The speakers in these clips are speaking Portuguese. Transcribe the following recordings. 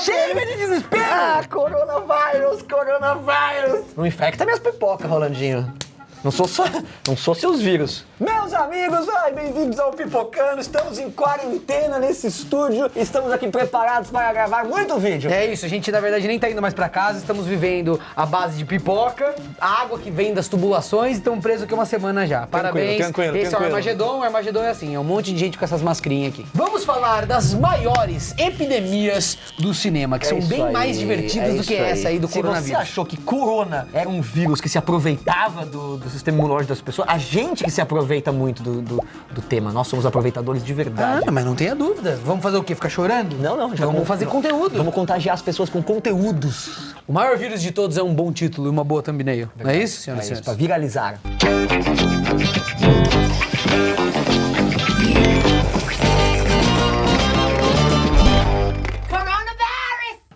Chega de desespero! Ah, coronavírus! Não infecta minhas pipocas, Rolandinho. Não sou seus vírus. Meus amigos, bem-vindos ao Pipocando. Estamos em quarentena nesse estúdio. Estamos aqui preparados para gravar muito vídeo. É isso, a gente na verdade nem tá indo mais pra casa. Estamos vivendo a base de pipoca, a água que vem das tubulações e estamos presos aqui uma semana já. Parabéns. Tranquilo. Esse é o Armagedon. O Armagedon é assim, é um monte de gente com essas mascarinhas aqui. Vamos falar das maiores epidemias do cinema, que são bem mais divertidas do que essa aí do coronavírus. Se você achou que corona era um vírus que se aproveitava do sistema imunológico das pessoas, a gente que se aproveita muito do tema. Nós somos aproveitadores de verdade. Ah, mas não tenha dúvida. Vamos fazer o quê? Ficar chorando? Não. Vamos fazer conteúdo. Vamos contagiar as pessoas com conteúdos. O maior vírus de todos é um bom título e uma boa thumbnail. Não é isso, senhoras e senhores? Pra viralizar.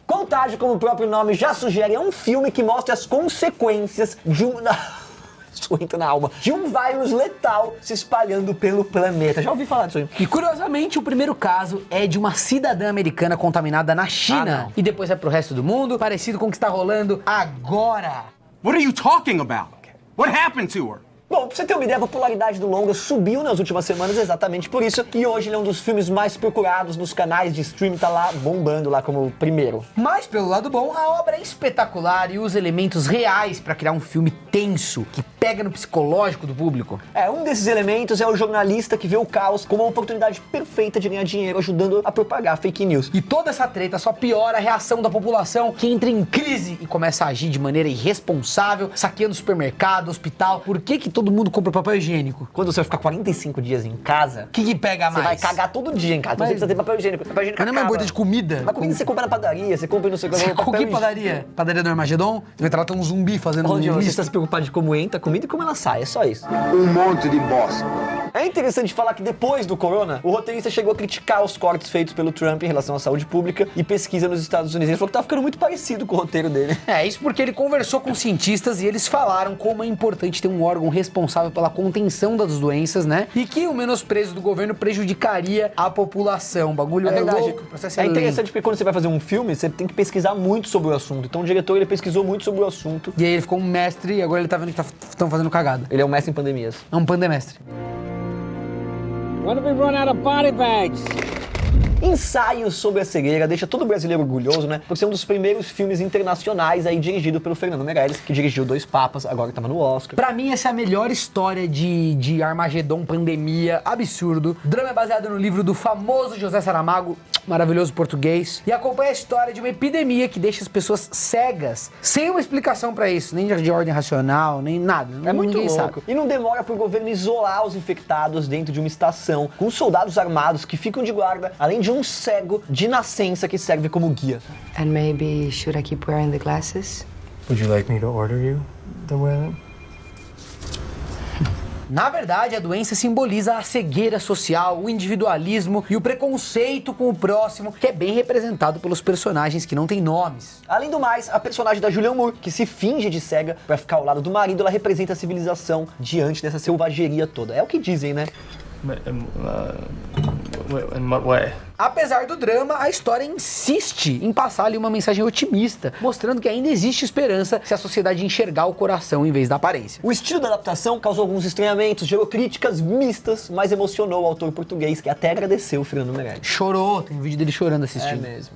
Contágio, como o próprio nome já sugere, é um filme que mostra as consequências de um... Isso entra na alma. De um vírus letal se espalhando pelo planeta. Já ouvi falar disso aí. E curiosamente, o primeiro caso é de uma cidadã americana contaminada na China. E depois vai pro resto do mundo, parecido com o que está rolando agora. What are you talking about? What happened to her? Bom, pra você ter uma ideia, a popularidade do longa subiu nas últimas semanas exatamente por isso. E hoje ele é um dos filmes mais procurados nos canais de streaming, tá lá bombando lá como o primeiro. Mas pelo lado bom, a obra é espetacular e usa elementos reais pra criar um filme tenso, que pega no psicológico do público. Um desses elementos é o jornalista que vê o caos como uma oportunidade perfeita de ganhar dinheiro, ajudando a propagar fake news. E toda essa treta só piora a reação da população, que entra em crise e começa a agir de maneira irresponsável, saqueando supermercado, hospital. Por que todo mundo compra papel higiênico? Quando você vai ficar 45 dias em casa, O que pega mais? você vai cagar todo dia em casa, então você precisa ter papel higiênico. Papel higiênico Mas não é uma acaba. coisa de comida? Mas comida você compra na padaria, você compra no seu Você papel com que higiênico. padaria? Padaria do Armagedon? Você vai tratar um zumbi fazendo Onde um você lixo? está se preocupado de como entra a comida e como ela sai, é só isso. Um monte de bosta. É interessante falar que depois do corona, o roteirista chegou a criticar os cortes feitos pelo Trump em relação à saúde pública e pesquisa nos Estados Unidos. Ele falou que tava ficando muito parecido com o roteiro dele. Isso porque ele conversou com cientistas e eles falaram como é importante ter um órgão responsável pela contenção das doenças, né? E que o menosprezo do governo prejudicaria a população. O bagulho é louco, o processo É lento. interessante porque quando você vai fazer um filme, você tem que pesquisar muito sobre o assunto. Então o diretor, ele pesquisou muito sobre o assunto. E aí ele ficou um mestre e agora ele tá vendo que estão fazendo cagada. Ele é um mestre em pandemias. É um pandemestre. When did we run out of body bags? Ensaios sobre a cegueira deixa todo brasileiro orgulhoso, né? Por ser um dos primeiros filmes internacionais aí dirigido pelo Fernando Meirelles, que dirigiu Dois Papas, agora que tava no Oscar. Pra mim, essa é a melhor história de Armagedon, pandemia, absurdo. O drama é baseado no livro do famoso José Saramago, maravilhoso português, e acompanha a história de uma epidemia que deixa as pessoas cegas, sem uma explicação pra isso, nem de ordem racional, nem nada. É muito Ninguém louco. sabe. E não demora pro governo isolar os infectados dentro de uma estação, com soldados armados que ficam de guarda, além de um cego de nascença que serve como guia. And maybe should I keep wearing the glasses? Would you like me to order you to wear them? Na verdade, a doença simboliza a cegueira social, o individualismo e o preconceito com o próximo, que é bem representado pelos personagens que não têm nomes. Além do mais, a personagem da Julianne Moore, que se finge de cega pra ficar ao lado do marido, ela representa a civilização diante dessa selvageria toda. É o que dizem, né? In what way? Apesar do drama, a história insiste em passar ali uma mensagem otimista, mostrando que ainda existe esperança se a sociedade enxergar o coração em vez da aparência. O estilo da adaptação causou alguns estranhamentos, gerou críticas mistas, mas emocionou o autor português, que até agradeceu o Fernando Meirelles. Chorou, tem um vídeo dele chorando assistindo. mesmo.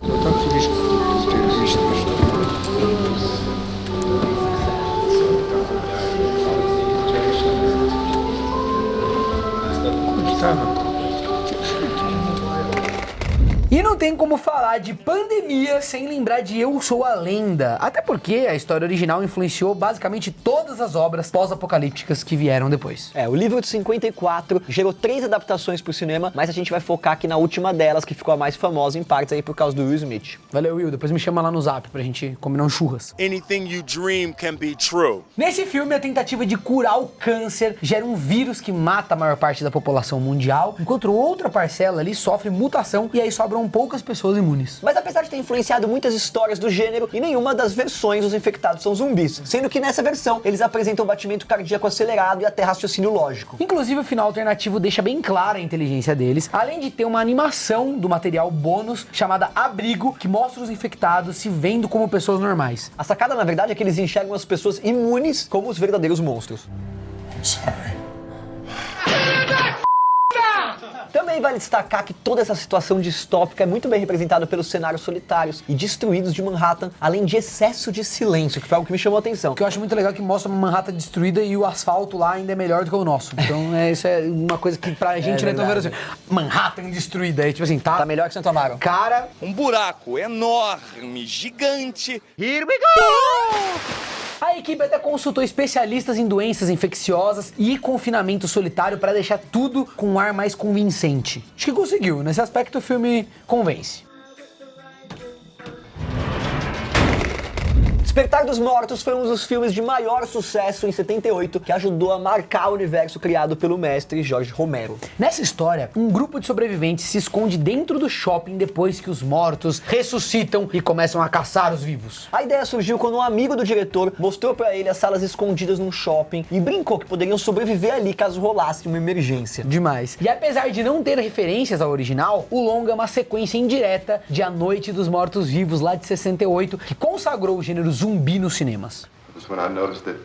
E não tem como falar de pandemia sem lembrar de Eu Sou a Lenda. Até porque a história original influenciou basicamente todas as obras pós-apocalípticas que vieram depois. O livro de 54 gerou 3 adaptações pro cinema, mas a gente vai focar aqui na última delas, que ficou a mais famosa em partes aí por causa do Will Smith. Valeu, Will. Depois me chama lá no Zap pra gente combinar um churras. Anything you dream can be true. Nesse filme, a tentativa de curar o câncer gera um vírus que mata a maior parte da população mundial, enquanto outra parcela ali sofre mutação e aí sobra um poucas pessoas imunes. Mas apesar de ter influenciado muitas histórias do gênero, em nenhuma das versões os infectados são zumbis, sendo que nessa versão eles apresentam batimento cardíaco acelerado e até raciocínio lógico. Inclusive, o final alternativo deixa bem clara a inteligência deles, além de ter uma animação do material bônus chamada Abrigo, que mostra os infectados se vendo como pessoas normais. A sacada, na verdade, é que eles enxergam as pessoas imunes como os verdadeiros monstros. I'm sorry. Também vale destacar que toda essa situação distópica é muito bem representada pelos cenários solitários e destruídos de Manhattan, além de excesso de silêncio, que foi algo que me chamou a atenção. O que eu acho muito legal é que mostra uma Manhattan destruída e o asfalto lá ainda é melhor do que o nosso. Então, isso é uma coisa que pra gente não é tão verossímil. Manhattan destruída, é tipo assim, Tá melhor que Santo Amaro. Cara, Um buraco enorme, gigante. a equipe até consultou especialistas em doenças infecciosas e confinamento solitário para deixar tudo com um ar mais convincente. Acho que conseguiu, nesse aspecto o filme convence. Despertar dos Mortos foi um dos filmes de maior sucesso em 78, que ajudou a marcar o universo criado pelo mestre Jorge Romero. Nessa história, um grupo de sobreviventes se esconde dentro do shopping depois que os mortos ressuscitam e começam a caçar os vivos. A ideia surgiu quando um amigo do diretor mostrou pra ele as salas escondidas num shopping e brincou que poderiam sobreviver ali caso rolasse uma emergência. Demais. E apesar de não ter referências ao original, o longa é uma sequência indireta de A Noite dos Mortos Vivos, lá de 68, que consagrou o gênero zumbi nos cinemas. Was when I noticed that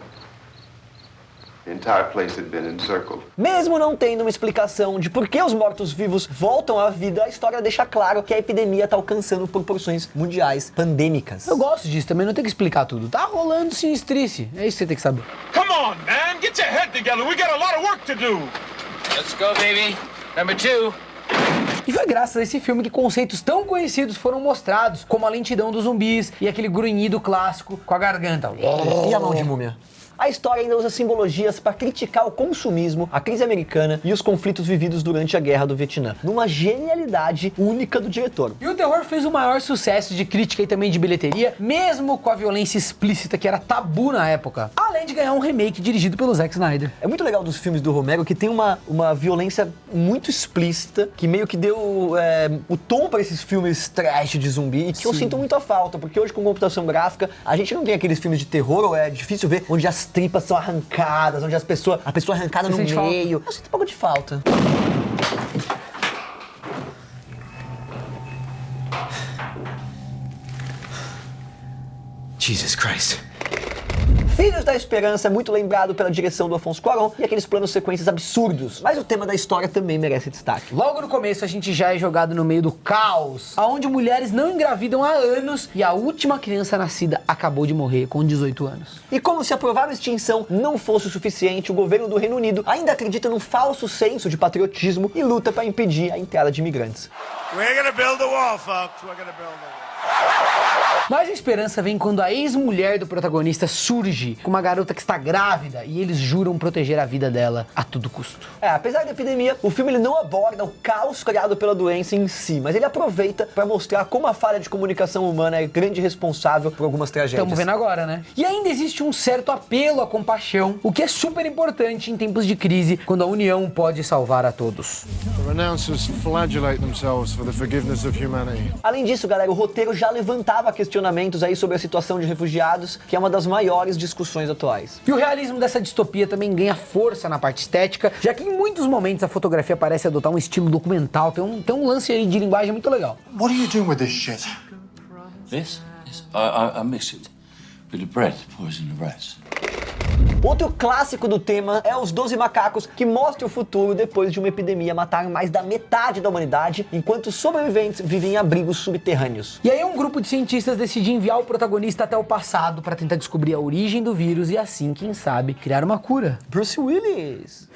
the entire place had been encircled. Mesmo não tendo uma explicação de por que os mortos-vivos voltam à vida, a história deixa claro que a epidemia tá alcançando proporções mundiais pandêmicas. Eu gosto disso, também não tem que explicar tudo. Tá rolando sinistrice, é isso que você tem que saber. Come on, man. Get your head together. We got a lot of work to do. Let's go, baby. Number 2. E foi graças a esse filme que conceitos tão conhecidos foram mostrados, como a lentidão dos zumbis e aquele grunhido clássico com a garganta. E a mão de múmia? A história ainda usa simbologias para criticar o consumismo, a crise americana e os conflitos vividos durante a Guerra do Vietnã, numa genialidade única do diretor. E o terror fez o maior sucesso de crítica e também de bilheteria, mesmo com a violência explícita que era tabu na época, além de ganhar um remake dirigido pelo Zack Snyder. É muito legal dos filmes do Romero que tem uma violência muito explícita, que meio que deu o tom para esses filmes trash de zumbi, e que eu sinto muito a falta, porque hoje com computação gráfica, a gente não tem aqueles filmes de terror, ou é difícil ver, onde as tripas são arrancadas, onde a pessoa é arrancada no meio. Eu sinto um pouco de falta. Jesus Christ. Filhos da Esperança é muito lembrado pela direção do Afonso Cuarón e aqueles planos sequências absurdos, mas o tema da história também merece destaque. Logo no começo a gente já é jogado no meio do caos, onde mulheres não engravidam há anos e a última criança nascida acabou de morrer com 18 anos. E como se a provável extinção não fosse o suficiente, o governo do Reino Unido ainda acredita num falso senso de patriotismo e luta para impedir a entrada de imigrantes. We're gonna build a wall, folks. We're gonna build a wall. Mas a esperança vem quando a ex-mulher do protagonista surge com uma garota que está grávida e eles juram proteger a vida dela a todo custo. Apesar da epidemia, o filme ele não aborda o caos criado pela doença em si, mas ele aproveita para mostrar como a falha de comunicação humana é grande responsável por algumas tragédias. Estamos vendo agora, né? E ainda existe um certo apelo à compaixão, o que é super importante em tempos de crise, quando a união pode salvar a todos. The renouncers flagellate themselves for the forgiveness of humanity. Além disso, galera, o roteiro já levantava questionamentos aí sobre a situação de refugiados, que é uma das maiores discussões atuais. E o realismo dessa distopia também ganha força na parte estética, já que em muitos momentos a fotografia parece adotar um estilo documental, tem um lance aí de linguagem muito legal. What are you doing with this shit? This? I mix it with the bread, poison the rats. Outro clássico do tema é Os 12 Macacos, que mostra o futuro depois de uma epidemia matar mais da metade da humanidade, enquanto os sobreviventes vivem em abrigos subterrâneos. E aí um grupo de cientistas decide enviar o protagonista até o passado para tentar descobrir a origem do vírus e assim, quem sabe, criar uma cura. Bruce Willis!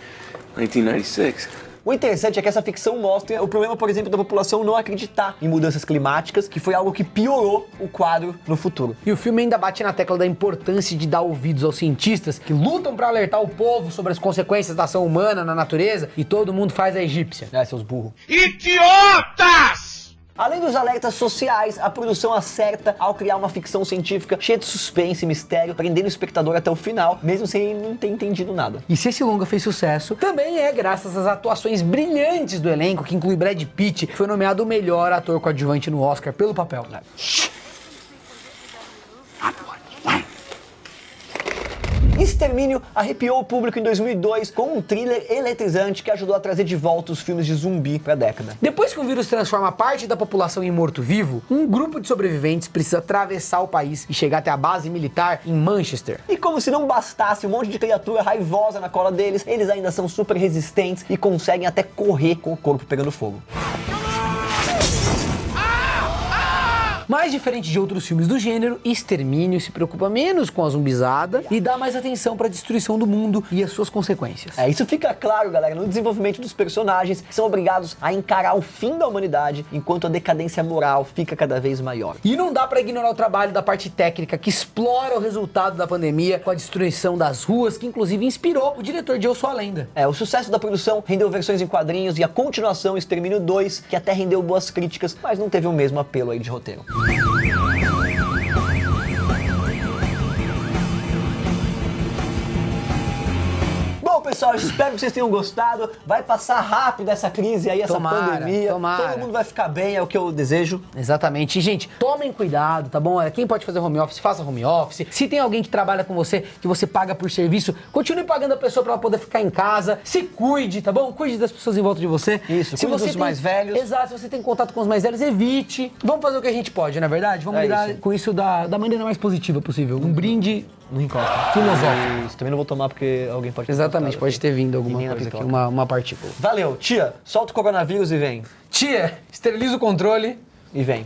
1996. O interessante é que essa ficção mostra o problema, por exemplo, da população não acreditar em mudanças climáticas, que foi algo que piorou o quadro no futuro. E o filme ainda bate na tecla da importância de dar ouvidos aos cientistas que lutam para alertar o povo sobre as consequências da ação humana na natureza e todo mundo faz a egípcia. Seus burros. Idiotas! Além dos alertas sociais, a produção acerta ao criar uma ficção científica cheia de suspense e mistério, prendendo o espectador até o final, mesmo sem ele não ter entendido nada. E se esse longa fez sucesso, também é graças às atuações brilhantes do elenco, que inclui Brad Pitt, que foi nomeado o melhor ator coadjuvante no Oscar pelo papel. Extermínio arrepiou o público em 2002 com um thriller eletrizante que ajudou a trazer de volta os filmes de zumbi pra década. Depois que o vírus transforma parte da população em morto-vivo, um grupo de sobreviventes precisa atravessar o país e chegar até a base militar em Manchester. E como se não bastasse um monte de criatura raivosa na cola deles, eles ainda são super resistentes e conseguem até correr com o corpo pegando fogo. Mas diferente de outros filmes do gênero, Extermínio se preocupa menos com a zumbizada e dá mais atenção para a destruição do mundo e as suas consequências. Isso fica claro, galera, no desenvolvimento dos personagens, que são obrigados a encarar o fim da humanidade, enquanto a decadência moral fica cada vez maior. E não dá para ignorar o trabalho da parte técnica que explora o resultado da pandemia com a destruição das ruas, que inclusive inspirou o diretor de Eu Sou a Lenda. O sucesso da produção rendeu versões em quadrinhos e a continuação Extermínio 2, que até rendeu boas críticas, mas não teve o mesmo apelo aí de roteiro. Bom, pessoal, eu espero que vocês tenham gostado. Vai passar rápido essa crise aí, essa pandemia. Todo mundo vai ficar bem, é o que eu desejo. Exatamente. E, gente, tomem cuidado, tá bom? Quem pode fazer home office, faça home office. Se tem alguém que trabalha com você, que você paga por serviço, continue pagando a pessoa pra ela poder ficar em casa. Se cuide, tá bom? Cuide das pessoas em volta de você. Isso, se cuide dos mais velhos. Exato, se você tem contato com os mais velhos, evite. Vamos fazer o que a gente pode, não é verdade? Vamos lidar com isso da maneira mais positiva possível. Um brinde não encosta. Filosófico. Isso, também não vou tomar porque alguém pode ter Exatamente, pode ter vindo alguma coisa aqui, uma partícula. Valeu, tia, solta o coronavírus e vem. Tia, esteriliza o controle e vem.